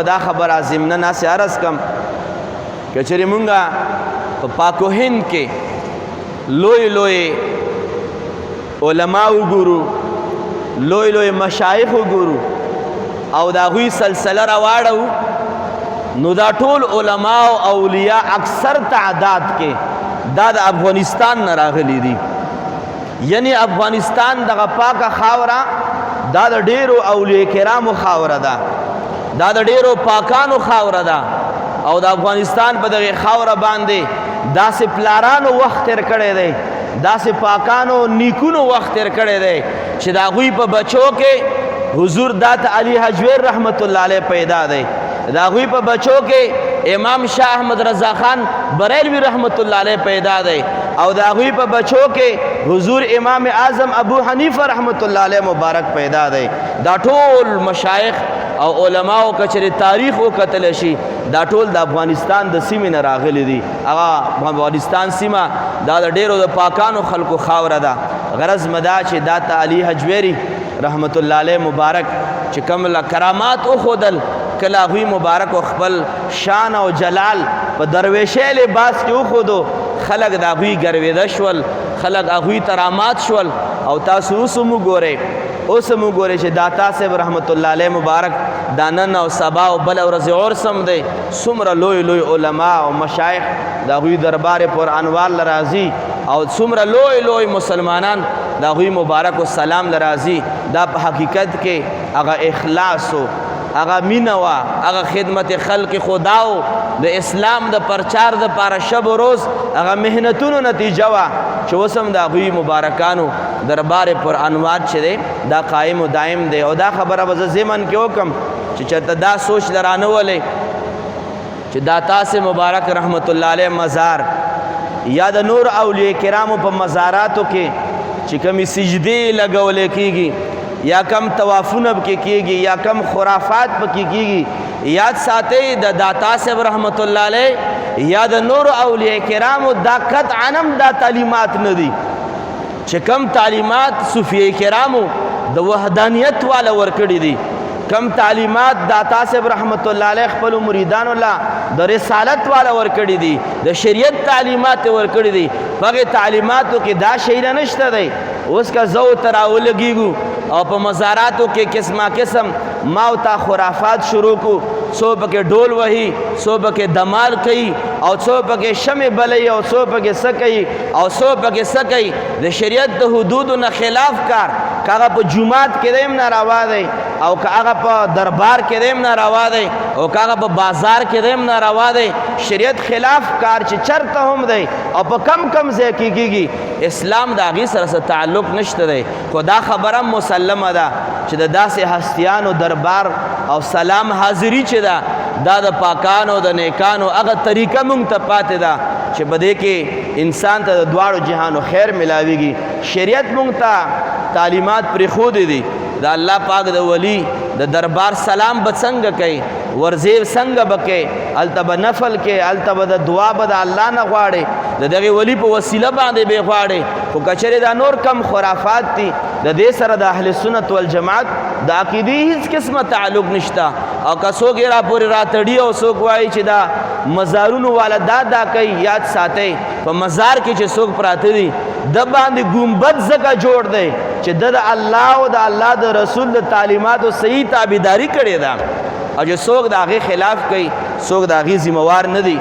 دا خبره ضمناً ناسې عرض کم که چېرې مونږ په پاک و هند کې لوی لوی علما وګورو، لوی لوی مشایخ وګورو او د هغوی سلسله راواړو، نو دا ټول علما او اولیاء اکثر تعداد کې دا د افغانستان نه راغلي دي. یعنی افغانستان دغه پاکه خاوره دا د ډیرو اولیاء کرامو خاوره ده، دا د ډیرو پاکانو خاوره ده او د افغانستان په دغه خاوره باندې داسې پلارانو وخت تیر کړی دی، داسې پاکانو نیکونو وخت تیر کړی دی چې د هغوی په بچو کې حضور دات علي حجویر رحمت الله علیه پیدا دی، د هغوی په بچو کې امام شاه احمد رضا خان بریلوی رحمت الله علیه پیدا دی او د هغوی په بچو کې حضور امام اعظم ابو حنیفه رحمت الله علیه مبارک پیدا دی. دا ټول مشایخ او علماو که چېرې تاریخ وکتلی شي دا ټول د افغانستان د سیمې نه راغلي دي. هغه افغانستان سیمه دا د ډیرو د پاکانو خلکو خاوره ده. غرض مې دا چې دا ته علي حجویري رحمت الله علیه مبارک چې کوم کرامات وښودل، کله هغوی مبارک و خپل شان او جلال په درویشۍ لباس کې وښودو، خلک د هغوی ګروېده شول، خلک هغوی ترامات شول. او تاسو اوس هم وګورئ، اوس هم وګورئ چې داتا صاحب رحمت الله علیه مبارک دا نن او سبا او بله ورځ عرس هم دی، څومره لوی لوی علما او مشایخ د هغوی دربار پر انوار له راځي او څومره لوی لوی مسلمانان د هغوی مبارک و سلام له راځي. دا په حقیقت کې هغه اخلاص و، هغه مینه وه، هغه خدمت خلق خدا و، د اسلام د پرچار د پاره شب و روز هغه محنتونو نتیجه وه چې اوس هم د هغوی مبارکانو دربار پر انوار چې دی دا قایم و دایم دی. او دا خبره به زه ضمن کې وکړم چې چېرته دا سوچ له رانولئ چې دا تاسې مبارک رحمت الله علیه مزار یا د نور اولیاء کرامو په مزاراتو کې چې کمی سجدې لګولی کېږي یا کم طوافونه پکې کېږي یا کم خرافات پکې کېږي، یاد ساتئ د داتا صاحب رحمت الله علیه یا د نور اولیاء کرامو دا قطعاً دا تعلیمات نه دي چې کم تعلیمات صوفیه کرامو د وحدانیت والا ورکړي دي، کم تعلیمات داتا صاحب رحمت الله علیه خپل مریدانو لا د رسالت والا ورکړي دي، د شریعت تعلیمات ورکړي دي. په هغې تعلیماتو کې دا شی نه نشته دی. اوس که زه ورته راولګېږو او په مزاراتو کې قسمه قسم ما او تا خرافات شروع کو، څو پکې ډول وهي، څو پکې دمال کوي او څو پکې شمع بلوي او څو پکې څه کوي او څو پکې څه کوي، د شریعت د حدودو نه خلاف کار، که هغه په جومات کې دی هم ناروا دی او که هغه په دربار کې دی هم ناروا دی او که هغه په بازار کې دی هم ناروا دی. شریعت خلاف کار چې چرته هم دی او په کم کم ځای کې کېږي، اسلام د هغې سره څه تعلق نشته دی. خو دا خبره مسلمه ده چې د داسې هستیانو دربار او سلام حاضري چې ده دا د پاکانو د نیکانو هغه طریقه مونږ ته پاتې ده چې په دې کې انسان ته د دواړو جهانو خیر ملاویږي. شریعت مونږ ته تعلیمات پرېښودې دي، د الله پاک د ولی د دربار سلام به څنګه کوي، ورزې څنګه به کوي، هلته به نفل کوي، هلته به د دعا به د الله نه غواړي، د دغې ولی په وسیله باندې به یې غواړي. خو که چېرې دا نور کم خرافات دي د دې سره د اهل سنت والجماعت د عقیدې هېڅ قسمه تعلق نشته. او که څوک یې راپورې راتړي او څوک وایي چې دا مزارونو والا دا کوي، یاد ساتئ په مزار کې چې څوک پراته دي د باندې ګنبد ځکه جوړ دی چې د الله او د الله د رسول د تعلیماتو صحیح تابعداري کړې ده او چې څوک د هغې خلاف کوي څوک د هغې ذمہوار نه دي.